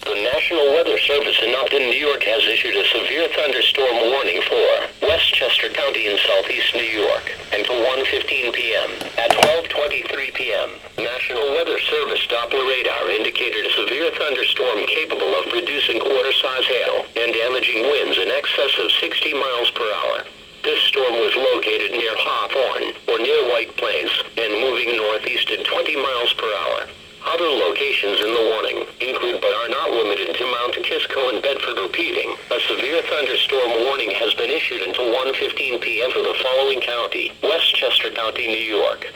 The National Weather Service in Upton, New York has issued a severe thunderstorm warning for Westchester County in southeast New York until 1:15 p.m. At 12:23 p.m., National Weather Service Doppler radar indicated a severe thunderstorm capable of producing quarter-size hail and damaging winds in excess of 60 miles per hour. This storm was located near Hawthorne, or near White Plains, and moving northeast at 20 miles per hour. Other locations in the warning include but are not limited to Mount Kisco and Bedford. Repeating, a severe thunderstorm warning has been issued until 1:15 p.m. for the following county: Westchester County, New York.